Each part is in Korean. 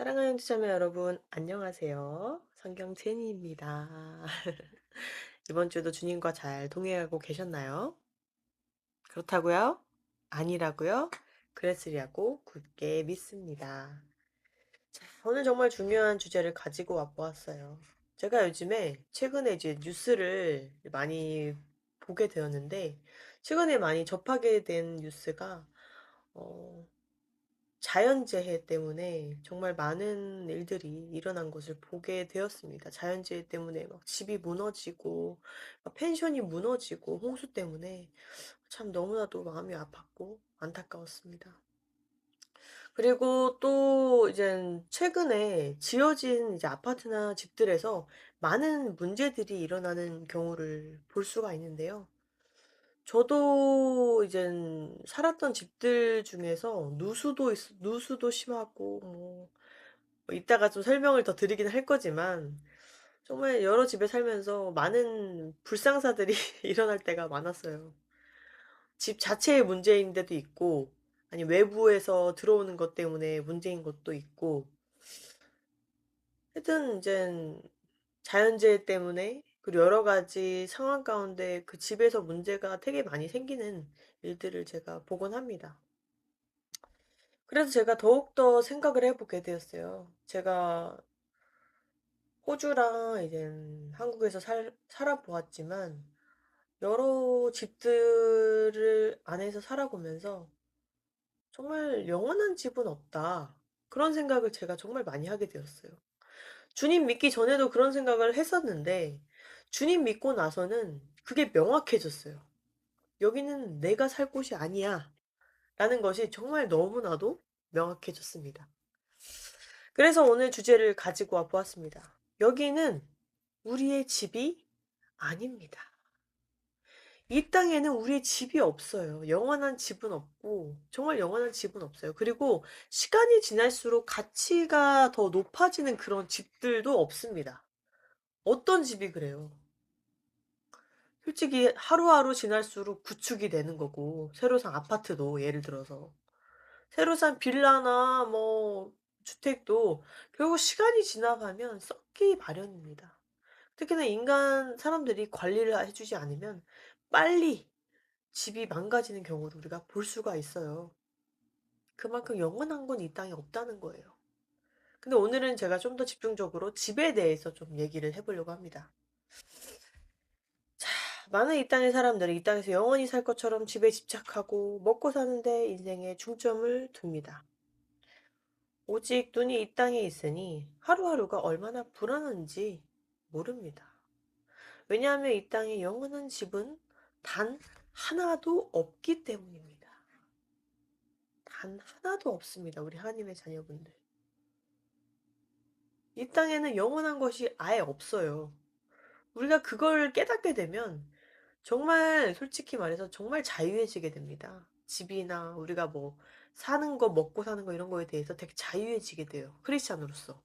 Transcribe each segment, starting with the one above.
사랑하는 시청자 여러분, 안녕하세요. 성경 제니입니다. 이번 주도 주님과 잘 동행하고 계셨나요? 그렇다고요? 아니라고요? 그랬으리라고 굳게 믿습니다. 자, 오늘 정말 중요한 주제를 가지고 와보았어요. 제가 요즘에 최근에 이제 뉴스를 많이 보게 되었는데, 최근에 많이 접하게 된 뉴스가 어, 자연재해 때문에 정말 많은 일들이 일어난 것을 보게 되었습니다. 자연재해 때문에 막 집이 무너지고 막 펜션이 무너지고 홍수 때문에 참 너무나도 마음이 아팠고 안타까웠습니다. 그리고 또 이젠 최근에 지어진 이제 아파트나 집들에서 많은 문제들이 일어나는 경우를 볼 수가 있는데요. 저도 이젠 살았던 집들 중에서 누수도 심하고 이따가 좀 설명을 더 드리긴 할 거지만 정말 여러 집에 살면서 많은 불상사들이 일어날 때가 많았어요. 집 자체의 문제인 데도 있고 아니면 외부에서 들어오는 것 때문에 문제인 것도 있고 하여튼 인젠 자연재해 때문에 그리고 여러 가지 상황 가운데 그 집에서 문제가 되게 많이 생기는 일들을 제가 보곤 합니다. 그래서 제가 더욱더 생각을 해 보게 되었어요. 제가 호주랑 이젠 한국에서 살아 보았지만 여러 집들을 안에서 살아 보면서 '정말 영원한 집은 없다.' 그런 생각을 제가 정말 많이 하게 되었어요. 주님 믿기 전에도 그런 생각을 했었는데 주님 믿고 나서는 그게 명확해졌어요. '여기는 내가 살 곳이 아니야.'라는 것이 정말 너무나도 명확해졌습니다. 그래서 오늘 주제를 가지고 와 보았습니다. 여기는 우리의 집이 아닙니다. 이 땅에는 우리의 집이 없어요. 영원한 집은 없고 정말 영원한 집은 없어요. 그리고 시간이 지날수록 가치가 더 높아지는 그런 집들도 없습니다. 어떤 집이 그래요. 솔직히 하루하루 지날수록 구축이 되는 거고 새로 산 아파트도 예를 들어서 새로 산 빌라나 주택도 결국 시간이 지나가면 썩기 마련입니다. 특히나 인간 사람들이 관리를 해 주지 않으면 빨리 집이 망가지는 경우를 우리가 볼 수가 있어요. 그만큼 영원한 건 이 땅에 없다는 거예요. 근데 오늘은 제가 좀 더 집중적으로 집에 대해서 좀 얘기를 해 보려고 합니다. 자, 많은 이 땅의 사람들이 이 땅에서 영원히 살 것처럼 집에 집착하고 먹고 사는 데 인생에 중점을 둡니다. 오직 눈이 이 땅에 있으니 하루하루가 얼마나 불안한지 모릅니다. 왜냐하면 이 땅에 영원한 집은 단 하나도 없기 때문입니다. 단 하나도 없습니다. 우리 하나님의 자녀분들. 이 땅에는 영원한 것이 아예 없어요. 우리가 그걸 깨닫게 되면 정말 솔직히 말해서 정말 자유해지게 됩니다. 집이나 우리가 사는 거, 먹고 사는 거 이런 거에 대해서 되게 자유해지게 돼요. 크리스찬으로서.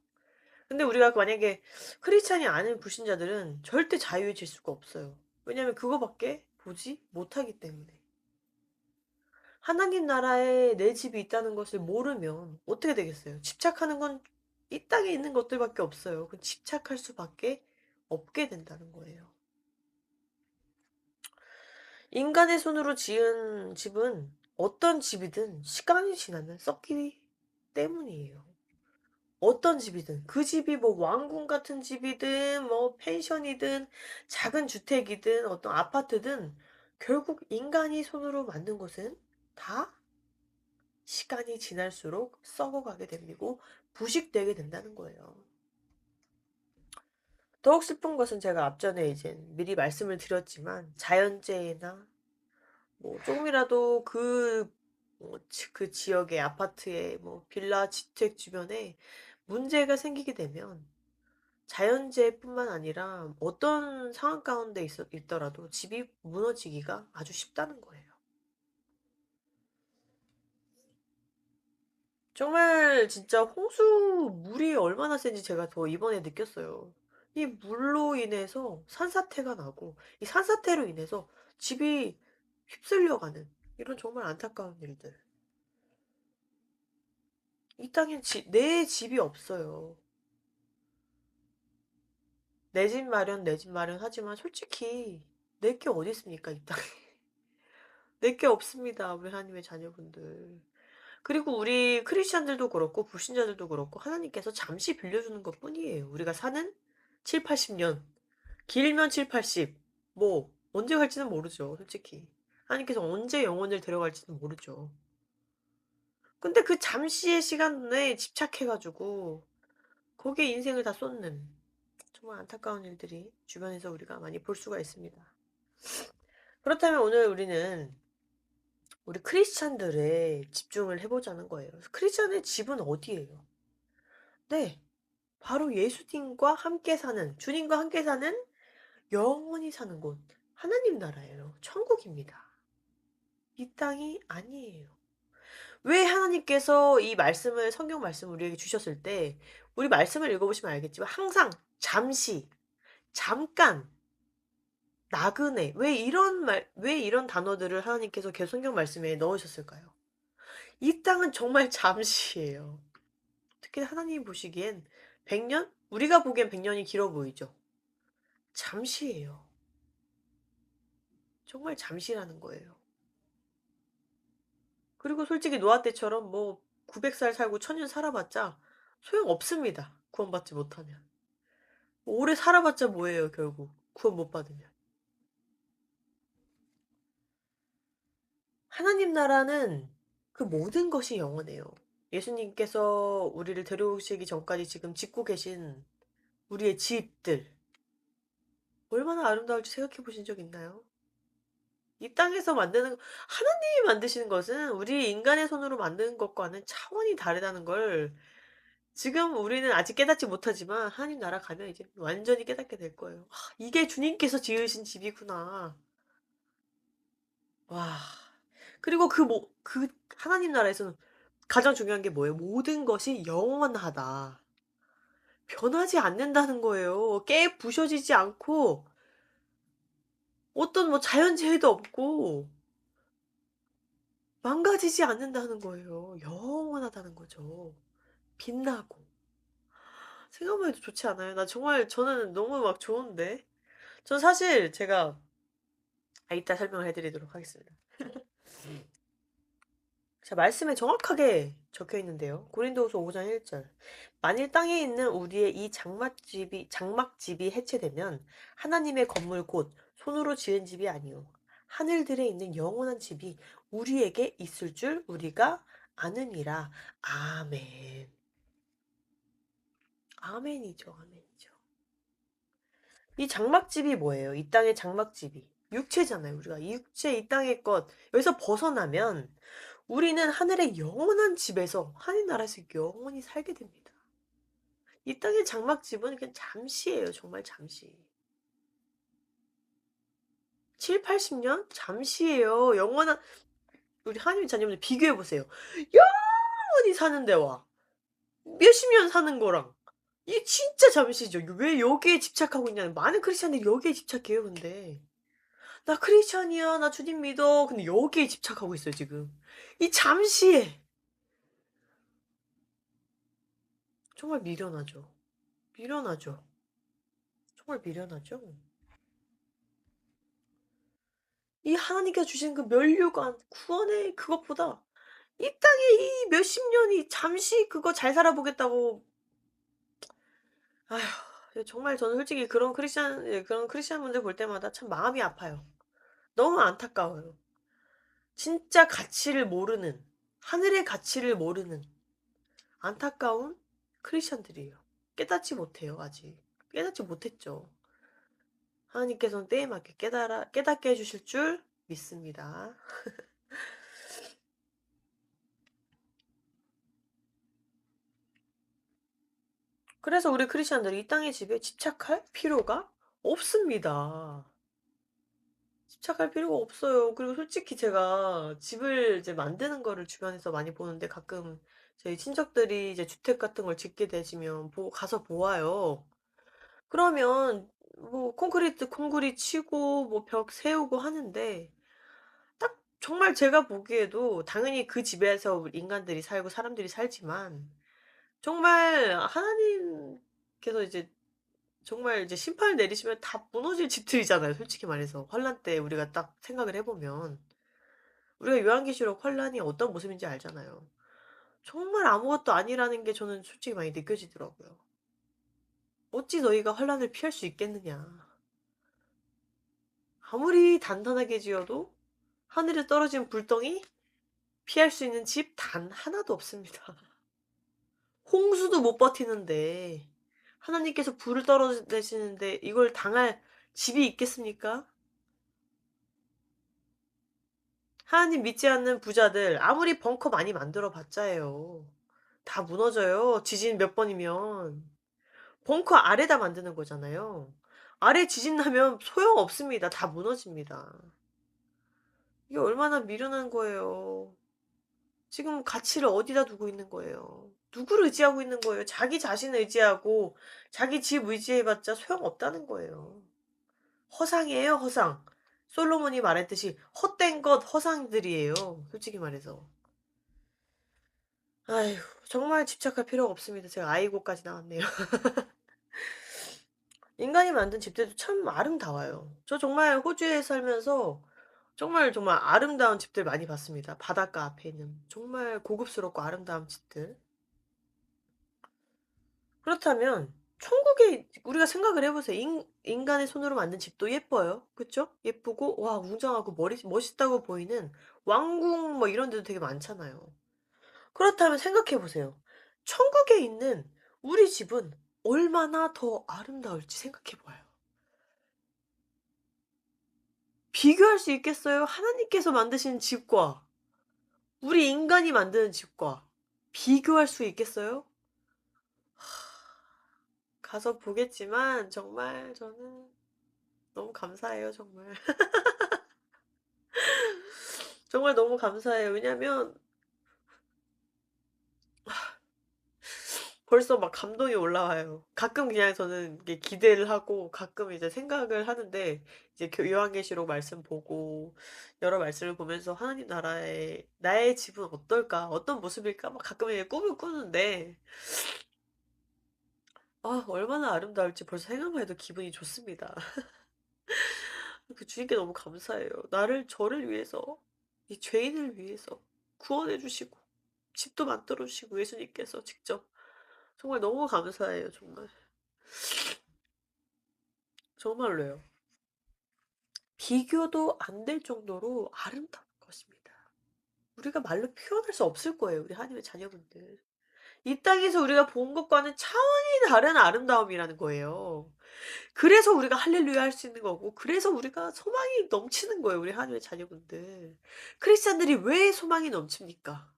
근데 우리가 만약에 크리스찬이 아닌 불신자들은 절대 자유해질 수가 없어요. 왜냐하면 그거밖에 보지 못하기 때문에. 하나님 나라에 내 집이 있다는 것을 모르면 어떻게 되겠어요? 집착하는 건 이 땅에 있는 것들밖에 없어요. 그 집착할 수밖에 없게 된다는 거예요. 인간의 손으로 지은 집은 어떤 집이든 시간이 지나면 썩기 때문이에요. 어떤 집이든 그 집이 왕궁 같은 집이든 펜션이든 작은 주택이든 어떤 아파트든 결국 인간이 손으로 만든 것은 다 시간이 지날수록 썩어가게 되고 부식되게 된다는 거예요. 더욱 슬픈 것은 제가 앞전에 이제 미리 말씀을 드렸지만 자연재해나 조금이라도 그 지역의 아파트에 빌라 주택 주변에 문제가 생기게 되면 자연재해뿐만 아니라 어떤 상황 가운데 있더라도 집이 무너지기가 아주 쉽다는 거예요. 정말 진짜 홍수물이 얼마나 센지 제가 더 이번에 느꼈어요. 이 물로 인해서 산사태가 나고 이 산사태로 인해서 집이 휩쓸려가는 이런 정말 안타까운 일들. 이 땅엔 내 집이 없어요. 내 집 마련하지만 솔직히 내 게 어디 있습니까 이 땅에. 내 게 없습니다 우리 하나님의 자녀분들. 그리고 우리 크리스찬들도 그렇고 불신자들도 그렇고 하나님께서 잠시 빌려주는 것뿐이에요. 우리가 사는 7-80 년, 길면 7-80, 뭐 언제 갈지는 모르죠 솔직히. 하나님께서 언제 영혼을 데려갈지는 모르죠. 근데 그 잠시의 시간에 집착해 가지고 거기에 인생을 다 쏟는 정말 안타까운 일들이 주변에서 우리가 많이 볼 수가 있습니다. 그렇다면 오늘 우리는 우리 크리스찬들에 집중을 해 보자는 거예요. 크리스찬의 집은 어디예요? 네. 바로 예수님과 함께 사는, 주님과 함께 사는 영원히 사는 곳, 하나님 나라예요. 천국입니다. 이 땅이 아니에요. 왜 하나님께서 이 말씀을, 성경 말씀을 우리에게 주셨을 때 우리 말씀을 읽어보시면 알겠지만 항상 잠시, 잠깐, 나그네, 왜 이런 단어들을 하나님께서 계속 성경 말씀에 넣으셨을까요? 이 땅은 정말 잠시예요. 특히 하나님이 보시기엔 100년? 우리가 보기엔 100년이 길어 보이죠. 잠시예요. 정말 잠시라는 거예요. 그리고 솔직히 노아 때처럼 뭐 900살 살고 1000년 살아봤자 소용없습니다, 구원받지 못하면. 오래 살아봤자 뭐예요 결국 구원 못 받으면. 하나님 나라는 그 모든 것이 영원해요. 예수님께서 우리를 데려오시기 전까지 지금 짓고 계신 우리의 집들 얼마나 아름다울지 생각해 보신 적 있나요? 이 땅에서 만드는 하나님이 만드시는 것은 우리 인간의 손으로 만든 것과는 차원이 다르다는 걸 지금 우리는 아직 깨닫지 못하지만 하나님 나라 가면 이제 완전히 깨닫게 될 거예요. '아 이게 주님께서 지으신 집이구나.' 와. 그리고 그 하나님 나라에서는 가장 중요한 게 뭐예요? 모든 것이 영원하다. 변하지 않는다는 거예요. 깨부셔지지 않고 어떤 뭐 자연재해도 없고 망가지지 않는다는 거예요. 영원하다는 거죠. 빛나고. 생각만 해도 좋지 않아요? 나 정말 저는 너무 막 좋은데. 전 사실 제가 이따 설명을 해 드리도록 하겠습니다. 자 말씀에 정확하게 적혀 있는데요. 고린도후서 5장 1 절. "만일 땅에 있는 우리의 이 장막집이 해체되면 하나님의 건물 곧 손으로 지은 집이 아니요 하늘들에 있는 영원한 집이 우리에게 있을 줄 우리가 아느니라." 아멘. 아멘이죠, 아멘이죠. 이 장막집이 뭐예요? 이 땅의 장막집이 육체잖아요. 우리가 이 육체 이 땅의 것 여기서 벗어나면 우리는 하늘의 영원한 집에서 하늘 나라에서 영원히 살게 됩니다. 이 땅의 장막집은 그냥 잠시예요. 정말 잠시. 7-80 년? 잠시예요. 영원한 우리 하나님의 자녀분들 비교해 보세요. 영원히 사는 데와 몇십 년 사는 거랑 이게 진짜 잠시죠. 왜 여기에 집착하고 있냐면 많은 크리스찬들이 여기에 집착해요 근데. "나 크리스찬이야. 나 주님 믿어." 근데 여기에 집착하고 있어요 지금. 이 잠시에 정말 미련하죠. 미련하죠. 정말 미련하죠. 이 하나님께서 주신 그 면류관 구원의 그것보다 이 땅에 이 몇십 년이 잠시 그거 잘 살아 보겠다고 아휴 정말 저는 솔직히 그런 크리스찬 분들 볼 때마다 참 마음이 아파요. 너무 안타까워요. 진짜 가치를 모르는 하늘의 가치를 모르는 안타까운 크리스찬들이에요. 깨닫지 못해요 아직. 깨닫지 못했죠. 하나님께서는 때에 맞게 깨닫게 해 주실 줄 믿습니다. 그래서 우리 크리스찬들이 이 땅의 집에 집착할 필요가 없습니다. 집착할 필요가 없어요. 그리고 솔직히 제가 집을 이제 만드는 거를 주변에서 많이 보는데 가끔 저희 친척들이 이제 주택 같은 걸 짓게 되시면 가서 보아요. 그러면 뭐 콘크리트 치고 뭐 벽 세우고 하는데 딱 정말 제가 보기에도 당연히 그 집에서 인간들이 살고 사람들이 살지만 정말 하나님께서 이제 정말 이제 심판을 내리시면 다 무너질 집들이잖아요, 솔직히 말해서. 환란 때 우리가 딱 생각을 해 보면. 우리가 요한계시록 환란이 어떤 모습인지 알잖아요. 정말 아무것도 아니라는 게 저는 솔직히 많이 느껴지더라고요. 어찌 너희가 환란을 피할 수 있겠느냐. 아무리 단단하게 지어도 하늘에 떨어진 불덩이 피할 수 있는 집 단 하나도 없습니다. 홍수도 못 버티는데 하나님께서 불을 떨어내시는데 이걸 당할 집이 있겠습니까? 하나님 믿지 않는 부자들 아무리 벙커 많이 만들어 봤자예요. 다 무너져요, 지진 몇 번이면. 벙커 아래다 만드는 거잖아요. 아래 지진 나면 소용없습니다. 다 무너집니다. 이게 얼마나 미련한 거예요. 지금 가치를 어디다 두고 있는 거예요. 누구를 의지하고 있는 거예요. 자기 자신을 의지하고 자기 집 의지해 봤자 소용없다는 거예요. 허상이에요, 허상. 솔로몬이 말했듯이 헛된 것 허상들이에요, 솔직히 말해서. 아휴, 정말 집착할 필요가 없습니다. 제가 아이고까지 나왔네요. 인간이 만든 집들도 참 아름다워요. 저 정말 호주에 살면서 정말 아름다운 집들 많이 봤습니다. 바닷가 앞에 있는 정말 고급스럽고 아름다운 집들. 그렇다면 천국에 우리가 생각을 해 보세요. 인간의 손으로 만든 집도 예뻐요. 그쵸? 예쁘고 와 웅장하고 머리 멋있다고 보이는 왕궁 뭐 이런 데도 되게 많잖아요. 그렇다면 생각해 보세요. 천국에 있는 우리 집은 얼마나 더 아름다울지 생각해 봐요. 비교할 수 있겠어요? 하나님께서 만드신 집과 우리 인간이 만드는 집과 비교할 수 있겠어요? 가서 보겠지만 정말 저는 너무 감사해요, 정말. 정말 너무 감사해요. 왜냐면 벌써 막 감동이 올라와요. 가끔 그냥 저는 이게 기대를 하고 가끔 이제 생각을 하는데 이제 요한계시록 말씀 보고 여러 말씀을 보면서 '하나님 나라에 나의 집은 어떨까? 어떤 모습일까?' 막 가끔 이제 꿈을 꾸는데 아 얼마나 아름다울지 벌써 생각만 해도 기분이 좋습니다. 그 주님께 너무 감사해요. 저를 위해서 이 죄인을 위해서 구원해 주시고 집도 만들어 주시고 예수님께서 직접 정말 너무 감사해요 정말. 정말로요. 비교도 안 될 정도로 아름다운 것입니다. 우리가 말로 표현할 수 없을 거예요, 우리 하나님의 자녀분들. 이 땅에서 우리가 본 것과는 차원이 다른 아름다움이라는 거예요. 그래서 우리가 할렐루야 할 수 있는 거고 그래서 우리가 소망이 넘치는 거예요, 우리 하나님의 자녀분들. 크리스찬들이 왜 소망이 넘칩니까?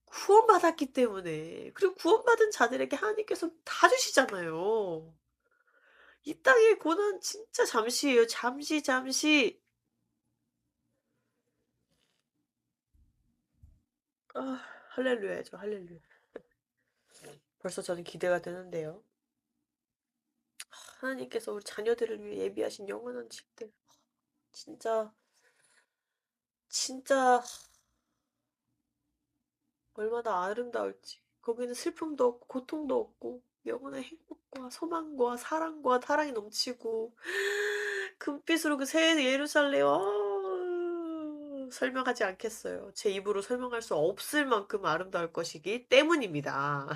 구원받았기 때문에. 그리고 구원받은 자들에게 하나님께서 다 주시잖아요. 이 땅의 고난 진짜 잠시예요. 잠시, 잠시. 아 할렐루야죠. 할렐루야. 벌써 저는 기대가 되는데요. 하나님께서 우리 자녀들을 위해 예비하신 영원한 집들. 진짜, 진짜 얼마나 아름다울지. 거기는 슬픔도 없고 고통도 없고 영원한 행복과 소망과 사랑과 사랑이 넘치고 금빛으로 그 새 예루살렘 설명하지 않겠어요. 제 입으로 설명할 수 없을 만큼 아름다울 것이기 때문입니다.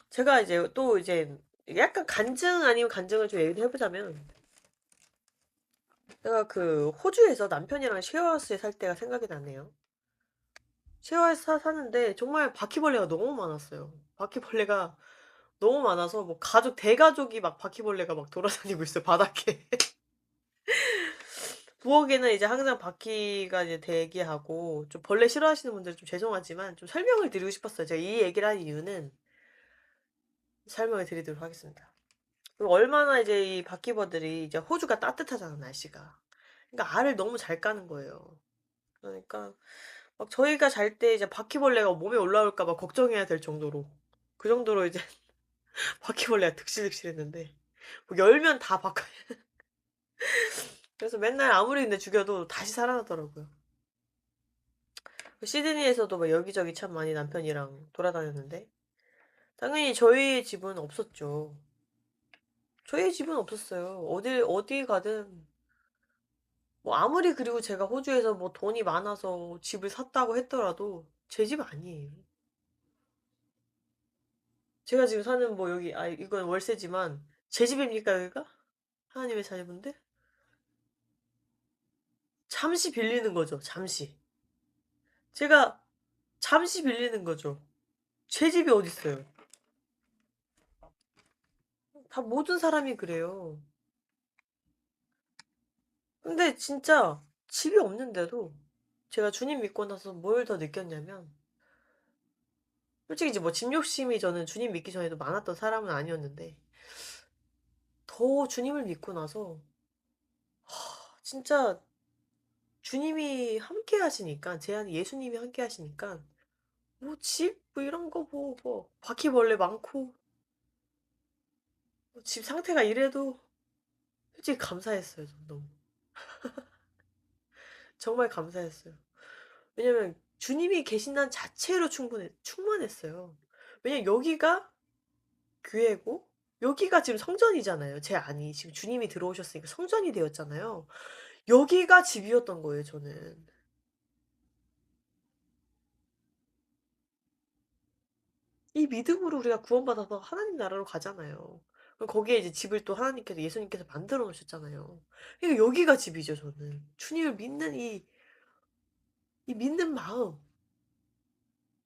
제가 이제 또 이제 약간 간증 아니면 간증을 좀 얘기를 해 보자면 제가 그 호주에서 남편이랑 쉐어하우스에 살 때가 생각이 나네요. 쉐어하우스 사는데 정말 바퀴벌레가 너무 많았어요. 바퀴벌레가 너무 많아서 뭐 대가족이 막 바퀴벌레가 막 돌아다니고 있어요, 바닥에. 부엌에는 이제 항상 바퀴가 이제 대기하고 좀 벌레 싫어하시는 분들은 좀 죄송하지만 좀 설명을 드리고 싶었어요. 제가 이 얘기를 한 이유는 설명을 드리도록 하겠습니다. 그리고 얼마나 이제 이 바퀴벌들이 이제 호주가 따뜻하잖아, 날씨가. 그러니까 알을 너무 잘 까는 거예요. 그러니까 막 저희가 잘 때 이제 바퀴벌레가 몸에 올라올까 봐 걱정해야 될 정도로 그 정도로 이제 바퀴벌레가 득실득실했는데 뭐 열면 다 바퀴 그래서 맨날 아무리 근데 죽여도 다시 살아나더라고요. 그 시드니에서도 뭐 여기저기 참 많이 남편이랑 돌아다녔는데 당연히 저희 집은 없었죠. 저희 집은 없었어요. 어디 가든 뭐 아무리 그리고 제가 호주에서 뭐 돈이 많아서 집을 샀다고 했더라도 제 집 아니에요. 제가 지금 사는 뭐 여기 이건 월세지만 제 집입니까 여기가? 하나님의 자녀분들? 잠시 빌리는 거죠, 잠시. 제가 잠시 빌리는 거죠. 제 집이 어딨어요. 다 모든 사람이 그래요. 근데 진짜 집이 없는데도 제가 주님 믿고 나서 뭘 더 느꼈냐면 솔직히 이제 뭐 집 욕심이 저는 주님 믿기 전에도 많았던 사람은 아니었는데 더 주님을 믿고 나서 진짜 주님이 함께 하시니까 제 안에 예수님이 함께 하시니까 뭐 집 뭐 이런 거 뭐 바퀴벌레 많고 뭐 집 상태가 이래도 솔직히 감사했어요 전 너무. 정말 감사했어요. 왜냐면 주님이 계신다는 자체로 충만했어요. 왜냐면 여기가 교회고 여기가 지금 성전이잖아요. 제 안이 지금 주님이 들어오셨으니까 성전이 되었잖아요. 여기가 집이었던 거예요 저는. 이 믿음으로 우리가 구원받아서 하나님 나라로 가잖아요. 그럼 거기에 이제 집을 또 하나님께서 예수님께서 만들어 놓으셨잖아요. 그러니까 여기가 집이죠 저는. 주님을 믿는 이 믿는 마음,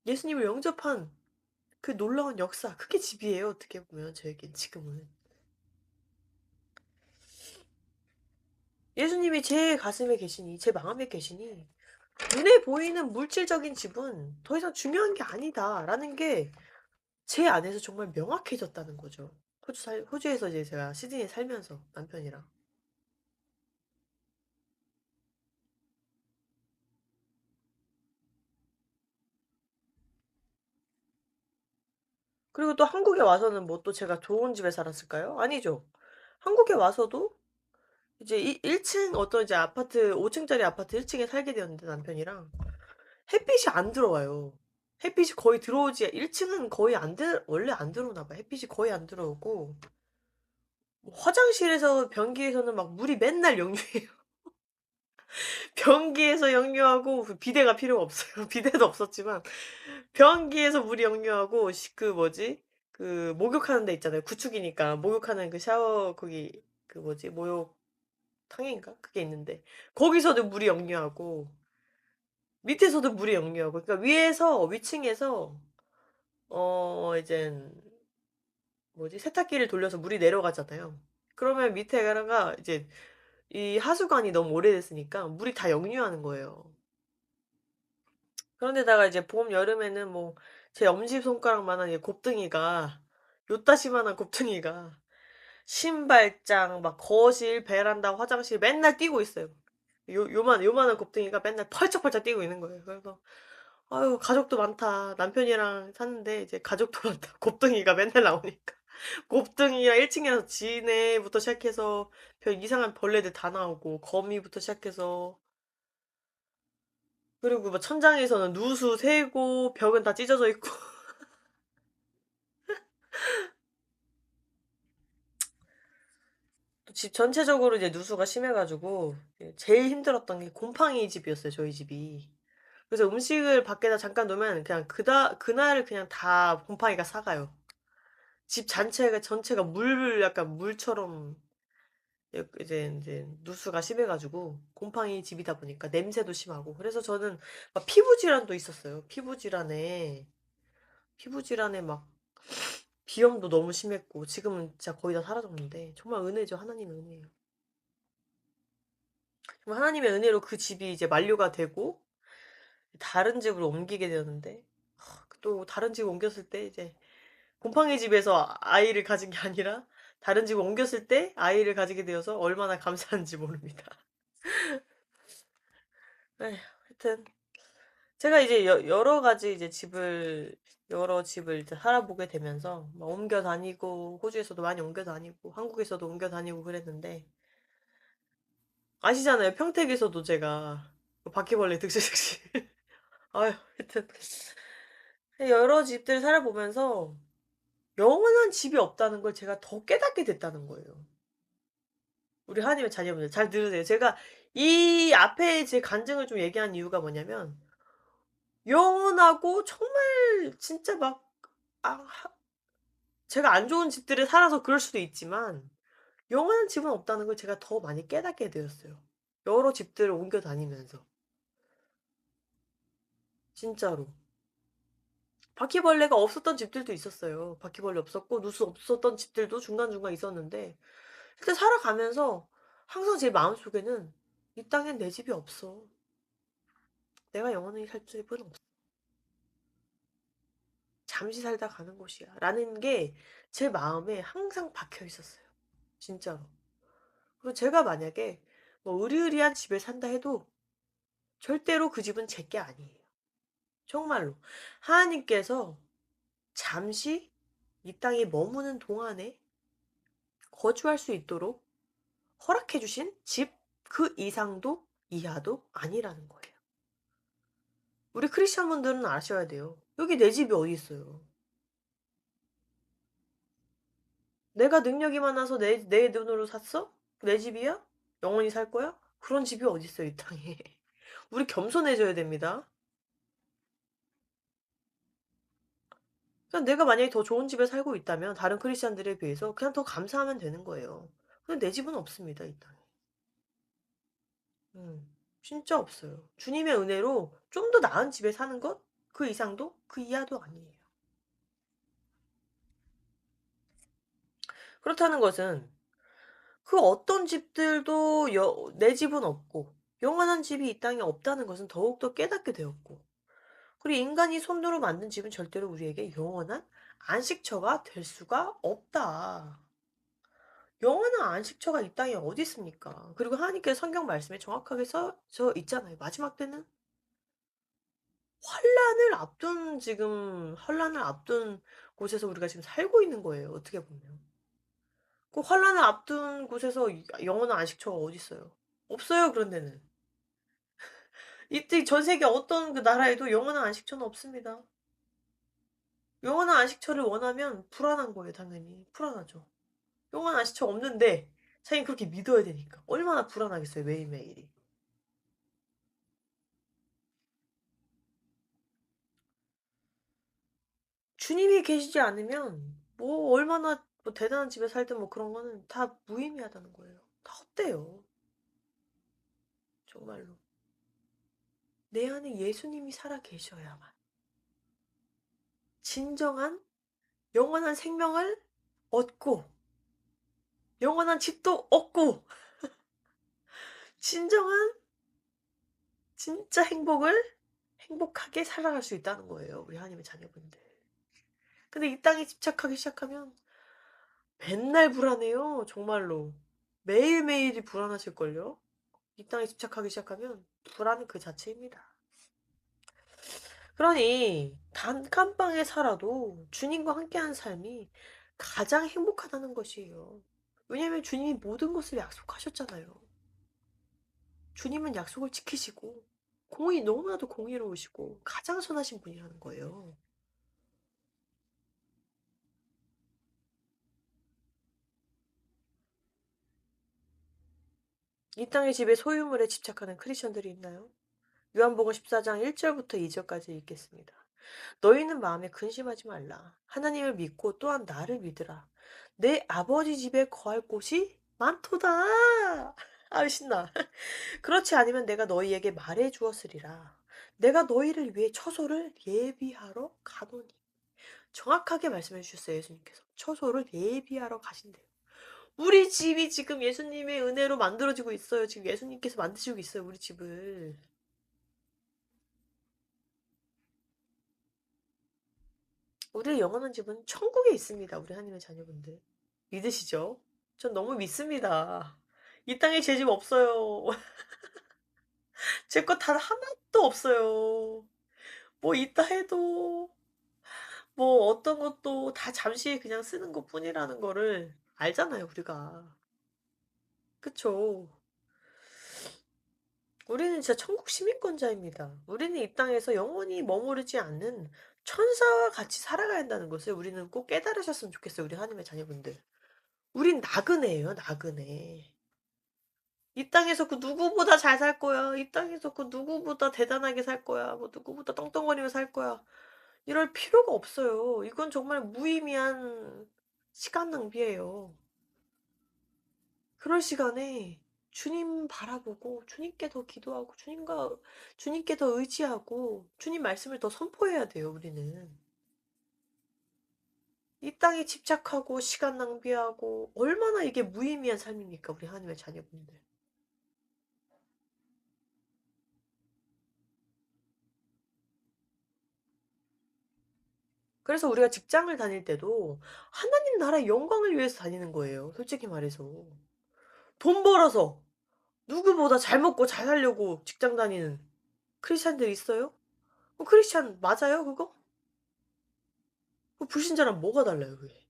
예수님을 영접한 그 놀라운 역사 그게 집이에요 어떻게 보면 저에겐 지금은. 예수님이 제 가슴에 계시니 제 마음에 계시니 눈에 보이는 물질적인 집은 더 이상 중요한 게 아니다라는 게 제 안에서 정말 명확해졌다는 거죠. 호주에서 이제 제가 시드니에 살면서 남편이랑. 그리고 또 한국에 와서는 뭐 또 제가 좋은 집에 살았을까요? 아니죠. 한국에 와서도 이제 1 층 어떤 이제 아파트 5 층짜리 아파트 1 층에 살게 되었는데 남편이랑 햇빛이 안 들어와요. 햇빛이 거의 들어오지 1 층은 거의 원래 안 들어오나 봐요. 햇빛이 거의 안 들어오고 뭐 화장실에서 변기에서는 막 물이 맨날 역류해요. 변기에서 역류하고 그 비데가 필요가 없어요. 비데도 없었지만 변기에서 물이 역류하고 그 뭐지? 그 목욕하는 데 있잖아요. 구축이니까 목욕하는 그 샤워 거기 그 뭐지? 목욕탕인가? 그게 있는데 거기서도 물이 역류하고 밑에서도 물이 역류하고 그러니까 위층에서 이젠 뭐지? 세탁기를 돌려서 물이 내려가잖아요. 그러면 밑에가 이제 이 하수관이 너무 오래됐으니까 물이 다 역류하는 거예요. 그런데다가 이제 봄, 여름에는 뭐 제 엄지손가락만한 이 곱등이가 요따시만한 곱등이가 신발장 막 거실, 베란다, 화장실 맨날 뛰고 있어요. 요만한 곱등이가 맨날 펄쩍펄쩍 뛰고 있는 거예요. 그래서 '아유 가족도 많다.' 남편이랑 사는데 이제 가족도 많다. 곱등이가 맨날 나오니까. 곱등이랑 1 층이라서 지네부터 시작해서 별 이상한 벌레들 다 나오고 거미부터 시작해서 그리고 뭐 천장에서는 누수 새고 벽은 다 찢어져 있고 또 집 전체적으로 이제 누수가 심해 가지고 제일 힘들었던 게 곰팡이 집이었어요 저희 집이. 그래서 음식을 밖에다 잠깐 놓으면 그냥 그날 그냥 다 곰팡이가 사가요. 집 전체가 약간 물처럼 이제 인제 누수가 심해 가지고 곰팡이 집이다 보니까 냄새도 심하고 그래서 저는 막 피부 질환도 있었어요. 피부 질환에 막 비염도 너무 심했고 지금은 진짜 거의 다 사라졌는데 정말 은혜죠. 하나님의 은혜예요. 정말 하나님의 은혜로 그 집이 이제 만료가 되고 다른 집으로 옮기게 되었는데 또 다른 집을 옮겼을 때 이제 곰팡이 집에서 아이를 가진 게 아니라 다른 집을 옮겼을 때 아이를 가지게 되어서 얼마나 감사한지 모릅니다. 에휴 하여튼 제가 이제 여러 집을 이제 살아보게 되면서 막 옮겨 다니고 호주에서도 많이 옮겨 다니고 한국에서도 옮겨 다니고 그랬는데 아시잖아요. 평택에서도 제가 그 바퀴벌레 득실득실 아유 하여튼 여러 집들 살아보면서 영원한 집이 없다는 걸 제가 더 깨닫게 됐다는 거예요. 우리 하나님의 자녀분들 잘 들으세요. 제가 이 앞에 제 간증을 좀 얘기한 이유가 뭐냐면 영원하고 정말 진짜 막 하 제가 안 좋은 집들에 살아서 그럴 수도 있지만 영원한 집은 없다는 걸 제가 더 많이 깨닫게 되었어요. 여러 집들을 옮겨 다니면서. 진짜로. 바퀴벌레가 없었던 집들도 있었어요. 바퀴벌레 없었고 누수 없었던 집들도 중간중간 있었는데 근데 살아가면서 항상 제 마음속에는 '이 땅엔 내 집이 없어. 내가 영원히 살 집은 없어. 잠시 살다 가는 곳이야.'라는 게 제 마음에 항상 박혀 있었어요. 진짜로. 그리고 제가 만약에 뭐 으리으리한 집에 산다 해도 절대로 그 집은 제 게 아니에요. 정말로. 하나님께서 잠시 이 땅에 머무는 동안에 거주할 수 있도록 허락해 주신 집 그 이상도 이하도 아니라는 거예요. 우리 크리스찬 분들은 아셔야 돼요. 여기 내 집이 어디 있어요. 내가 능력이 많아서 내 돈으로 샀어? 내 집이야? 영원히 살 거야? 그런 집이 어딨어요, 이 땅에. 우리 겸손해져야 됩니다. 그냥 내가 만약에 더 좋은 집에 살고 있다면 다른 크리스찬들에 비해서 그냥 더 감사하면 되는 거예요. 근데 내 집은 없습니다, 이 땅에. 음. 진짜 없어요. 주님의 은혜로 좀 더 나은 집에 사는 것 그 이상도 그 이하도 아니에요. 그렇다는 것은 그 어떤 집들도 내 집은 없고 영원한 집이 이 땅에 없다는 것은 더욱더 깨닫게 되었고 그리고 인간이 손으로 만든 집은 절대로 우리에게 영원한 안식처가 될 수가 없다. 영원한 안식처가 이 땅에 어디 있습니까? 그리고 하나님께서 성경 말씀에 정확하게 써져 있잖아요. 마지막 때는 환란을 앞둔 곳에서 우리가 지금 살고 있는 거예요, 어떻게 보면. 그 환란을 앞둔 곳에서 영원한 안식처가 어디 있어요? 없어요, 그런 데는. 이때 전 세계 어떤 그 나라에도 영원한 안식처는 없습니다. 영원한 안식처를 원하면 불안한 거예요, 당연히. 불안하죠. 영원한 안식처 없는데 자기는 그렇게 믿어야 되니까. 얼마나 불안하겠어요, 매일매일이. 주님이 계시지 않으면 뭐 얼마나 뭐 대단한 집에 살든 뭐 그런 거는 다 무의미하다는 거예요. 다 헛되요. 정말로. 내 안에 예수님이 살아 계셔야만 진정한 영원한 생명을 얻고 영원한 집도 얻고 진정한 진짜 행복하게 살아갈 수 있다는 거예요, 우리 하나님의 자녀분들. 근데 이 땅에 집착하기 시작하면 맨날 불안해요, 정말로. 매일매일이 불안하실걸요? 이 땅에 집착하기 시작하면 불안은 그 자체입니다. 그러니 단칸방에 살아도 주님과 함께하는 삶이 가장 행복하다는 것이에요. 왜냐하면 주님이 모든 것을 약속하셨잖아요. 주님은 약속을 지키시고 너무나도 공의로우시고 가장 선하신 분이라는 거예요. 이 땅의 집에 소유물에 집착하는 크리스천들이 있나요? 요한복음 14장 1절부터 2절까지 읽겠습니다. 너희는 마음에 근심하지 말라. 하나님을 믿고 또한 나를 믿으라. 내 아버지 집에 거할 곳이 많도다. 아 신나. 그렇지 않으면 내가 너희에게 말해 주었으리라. 내가 너희를 위해 처소를 예비하러 가노니. 정확하게 말씀해 주셨어요, 예수님께서. 처소를 예비하러 가신대요. 우리 집이 지금 예수님의 은혜로 만들어지고 있어요. 지금 예수님께서 만드시고 있어요, 우리 집을. 우리의 영원한 집은 천국에 있습니다, 우리 하나님의 자녀분들. 믿으시죠? 전 너무 믿습니다. 이 땅에 제 집 없어요. 제 거 단 하나도 없어요. 뭐 있다 해도 뭐 어떤 것도 다 잠시 그냥 쓰는 것뿐이라는 거를 알잖아요, 우리가. 그쵸? 우리는 진짜 천국 시민권자입니다. 우리는 이 땅에서 영원히 머무르지 않는 천사와 같이 살아가야 한다는 것을 우리는 꼭 깨달으셨으면 좋겠어요, 우리 하나님의 자녀분들. 우린 나그네예요, 나그네. 이 땅에서 그 누구보다 잘 살 거야. 이 땅에서 그 누구보다 대단하게 살 거야. 뭐 누구보다 떵떵거리며 살 거야. 이럴 필요가 없어요. 이건 정말 무의미한 시간 낭비예요. 그럴 시간에 주님 바라보고 주님께 더 기도하고 주님께 더 의지하고 주님 말씀을 더 선포해야 돼요, 우리는. 이 땅에 집착하고 시간 낭비하고 얼마나 이게 무의미한 삶입니까, 우리 하나님의 자녀분들. 그래서 우리가 직장을 다닐 때도 하나님 나라의 영광을 위해서 다니는 거예요, 솔직히 말해서. 돈 벌어서 누구보다 잘 먹고 잘 살려고 직장 다니는 크리스찬들 있어요? 크리스찬 맞아요, 그거? 그 불신자랑 뭐가 달라요, 그게?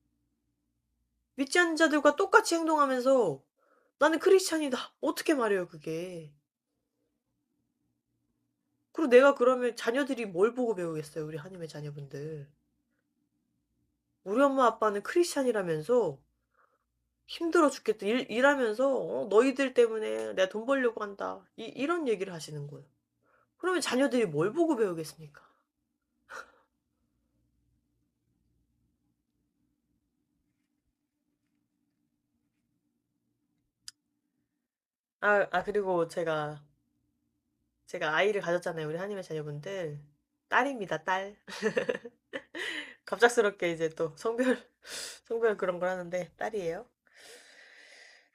믿지 않는 자들과 똑같이 행동하면서 "나는 크리스찬이다." 어떻게 말해요, 그게? 그리고 내가 그러면 자녀들이 뭘 보고 배우겠어요, 우리 하나님의 자녀분들. 우리 엄마 아빠는 크리스찬이라면서 힘들어 죽겠다. 일하면서 "너희들 때문에 내가 돈 벌려고 한다." 이런 얘기를 하시는 거예요. 그러면 자녀들이 뭘 보고 배우겠습니까? 그리고 제가 아이를 가졌잖아요, 우리 하나님의 자녀분들. 딸입니다, 딸. 갑작스럽게 이제 또 성별 그런 걸 하는데 딸이에요.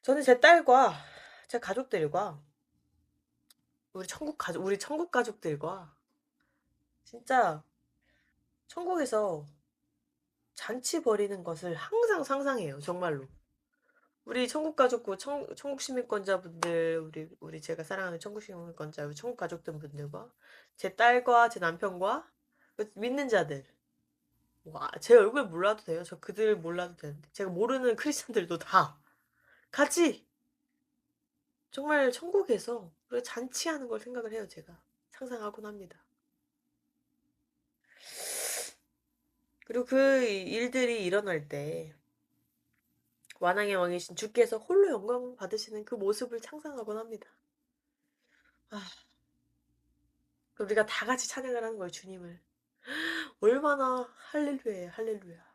저는 제 딸과 제 가족들과 우리 천국 가족들과 진짜 천국에서 잔치 벌이는 것을 항상 상상해요, 정말로. 우리 천국 가족과 천국 시민권자분들, 우리 제가 사랑하는 천국 시민권자, 우리 천국 가족들 분들과 제 딸과 제 남편과 믿는 자들. 제 얼굴 몰라도 돼요. 저 그들 몰라도 되는데. 제가 모르는 크리스찬들도 다 같이 정말 천국에서 우리가 잔치하는 걸 생각을 해요, 제가. 상상하곤 합니다. 그리고 그 일들이 일어날 때 완왕의 왕이신 주께서 홀로 영광 받으시는 그 모습을 상상하곤 합니다. 아, 그럼 우리가 다 같이 찬양을 하는 거예요, 주님을. 얼마나 할렐루야예요, 할렐루야.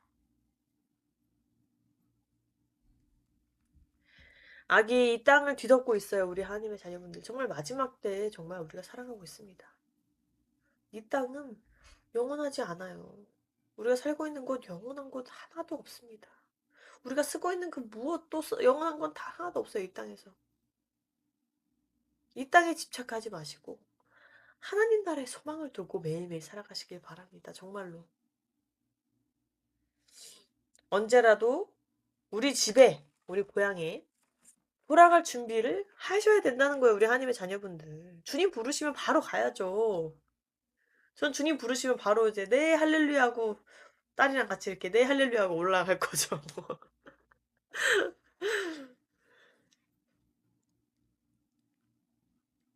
악이 이 땅을 뒤덮고 있어요, 우리 하나님의 자녀분들. 정말 마지막 때에 정말 우리가 살아가고 있습니다. 이 땅은 영원하지 않아요. 우리가 살고 있는 곳 영원한 곳 하나도 없습니다. 우리가 쓰고 있는 그 무엇도 영원한 건 다 하나도 없어요, 이 땅에서. 이 땅에 집착하지 마시고 하나님 나라의 소망을 두고 매일매일 살아가시길 바랍니다. 정말로. 언제라도 우리 집에, 우리 고향에 돌아갈 준비를 하셔야 된다는 거예요, 우리 하나님의 자녀분들. 주님 부르시면 바로 가야죠. 전 주님 부르시면 바로 이제 "네 할렐루야." 하고 딸이랑 같이 이렇게 "네 할렐루야." 하고 올라갈 거죠.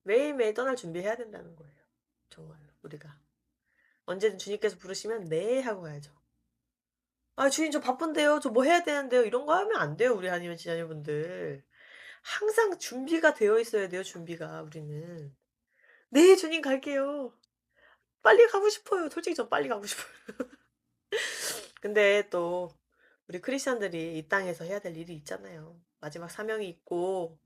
매일매일 떠날 준비해야 된다는 거예요. 정말로 우리가. 언제든 주님께서 부르시면 "네." 하고 가야죠. "아 주님 저 바쁜데요. 저 뭐 해야 되는데요." 이런 거 하면 안 돼요, 우리 아니면 자녀분들. 항상 준비가 되어 있어야 돼요, 준비가 우리는. "네 주님 갈게요. 빨리 가고 싶어요." 솔직히 전 빨리 가고 싶어요. 근데 또 우리 크리스찬들이 이 땅에서 해야 될 일이 있잖아요. 마지막 사명이 있고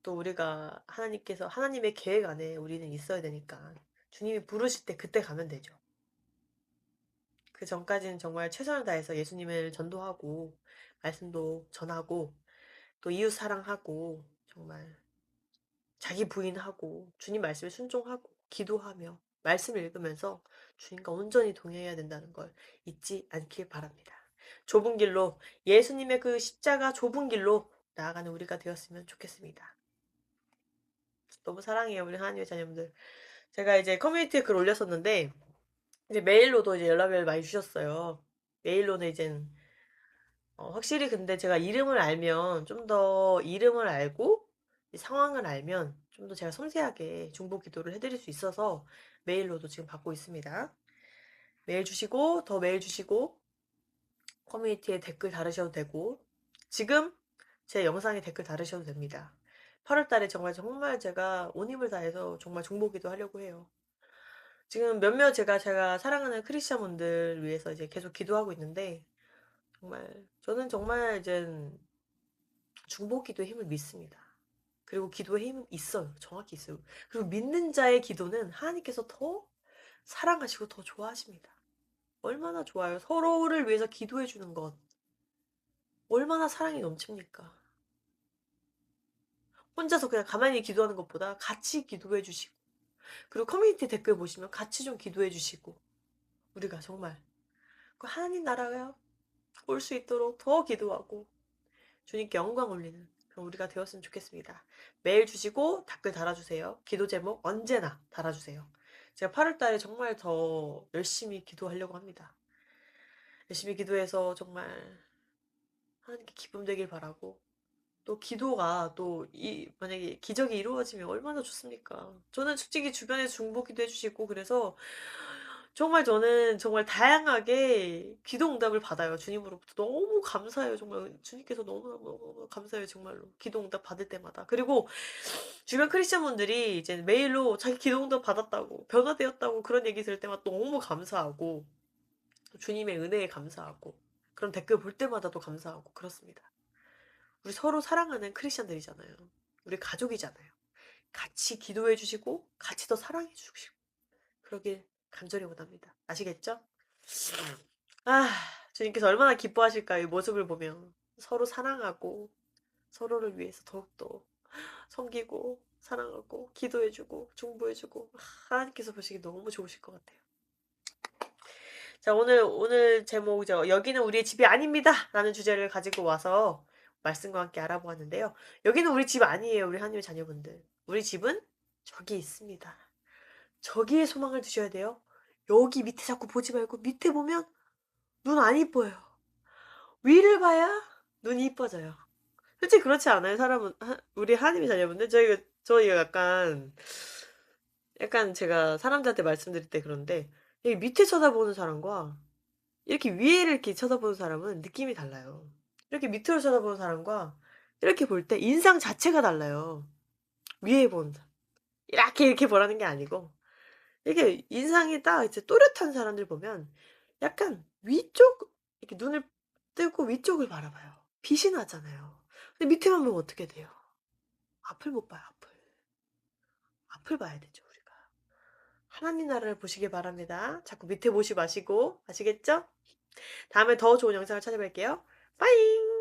또 우리가 하나님의 계획 안에 우리는 있어야 되니까 주님이 부르실 때 그때 가면 되죠. 그전까지는 정말 최선을 다해서 예수님을 전도하고 말씀도 전하고 또 이웃 사랑하고 정말 자기 부인하고 주님 말씀에 순종하고 기도하며 말씀 읽으면서 주님과 온전히 동행해야 된다는 걸 잊지 않길 바랍니다. 좁은 길로 예수님의 그 십자가 좁은 길로 나아가는 우리가 되었으면 좋겠습니다. 너무 사랑해요, 우리 하나님의 자녀분들. 제가 이제 커뮤니티에 글 올렸었는데 이제 메일로도 이제 연락을 많이 주셨어요. 메일로는 이젠 확실히 근데 제가 이름을 알면 좀 더 이름을 알고 이 상황을 알면 좀 더 제가 섬세하게 중보 기도를 해 드릴 수 있어서 메일로도 지금 받고 있습니다. 메일 주시고 더 메일 주시고 커뮤니티에 댓글 달으셔도 되고 지금 제 영상에 댓글 달으셔도 됩니다. 8월 달에 정말 제가 온 힘을 다해서 정말 중보기도 하려고 해요. 지금 몇몇 제가 사랑하는 크리스찬분들 위해서 이제 계속 기도하고 있는데 정말 저는 정말 이젠 중보기도의 힘을 믿습니다. 그리고 기도의 힘은 있어요. 정확히 있어요. 그리고 믿는 자의 기도는 하나님께서 더 사랑하시고 더 좋아하십니다. 얼마나 좋아요. 서로를 위해서 기도해 주는 것. 얼마나 사랑이 넘칩니까. 혼자서 그냥 가만히 기도하는 것보다 같이 기도해 주시고 그리고 커뮤니티 댓글 보시면 같이 좀 기도해 주시고 우리가 정말 그 하나님 나라가 올 수 있도록 더 기도하고 주님께 영광 올리는 그런 우리가 되었으면 좋겠습니다. 메일 주시고 댓글 달아주세요. 기도 제목 언제나 달아주세요. 제가 8월 달에 정말 더 열심히 기도하려고 합니다. 열심히 기도해서 정말 하나님께 기쁨 되길 바라고 또 기도가 또 만약에 기적이 이루어지면 얼마나 좋습니까? 저는 솔직히 주변에서 중보기도 해 주시고 그래서 정말 저는 정말 다양하게 기도 응답을 받아요. 주님으로부터 너무 감사해요. 정말 주님께서 너무너무 감사해요 정말로. 기도 응답 받을 때마다. 그리고 주변 크리스찬분들이 이제 메일로 자기 기도 응답 받았다고 변화되었다고 그런 얘기 들을 때마다 너무 감사하고 주님의 은혜에 감사하고 그런 댓글 볼 때마다 또 감사하고 그렇습니다. 우리 서로 사랑하는 크리스찬들이잖아요. 우리 가족이잖아요. 같이 기도해 주시고 같이 더 사랑해 주시고 그러길 간절히 원합니다. 아시겠죠? 아 주님께서 얼마나 기뻐하실까요? 이 모습을 보면. 서로 사랑하고 서로를 위해서 더욱더 섬기고 사랑하고 기도해 주고 중보해 주고 하나님께서 보시기 너무 좋으실 것 같아요. 자 오늘 제목이죠. "여기는 우리의 집이 아닙니다."라는 주제를 가지고 와서 말씀과 함께 알아보았는데요. 여기는 우리 집 아니에요, 우리 하나님의 자녀분들. 우리 집은 저기 있습니다. 저기에 소망을 두셔야 돼요. 여기 밑에 자꾸 보지 말고 밑에 보면 눈 안 이뻐요. 위를 봐야 눈이 이뻐져요. 솔직히 그렇지 않아요? 사람은 우리 하나님의 자녀분들? 저희가 약간 제가 사람들한테 말씀드릴 때 그런데 여기 밑에 쳐다보는 사람과 이렇게 위에를 이렇게 쳐다보는 사람은 느낌이 달라요. 이렇게 밑으로 쳐다보는 사람과 이렇게 볼 때 인상 자체가 달라요. 위에 보는 사람. 이렇게 보라는 게 아니고 이게 인상이 딱 이제 또렷한 사람들 보면 약간 위쪽 이렇게 눈을 뜨고 위쪽을 바라봐요. 빛이 나잖아요. 근데 밑에만 보면 어떻게 돼요? 앞을 못 봐요, 앞을. 앞을 봐야 되죠, 우리가. 하나님 나라를 보시길 바랍니다. 자꾸 밑에 보지 마시고. 아시겠죠? 다음에 더 좋은 영상을 찾아뵐게요. 빠잉.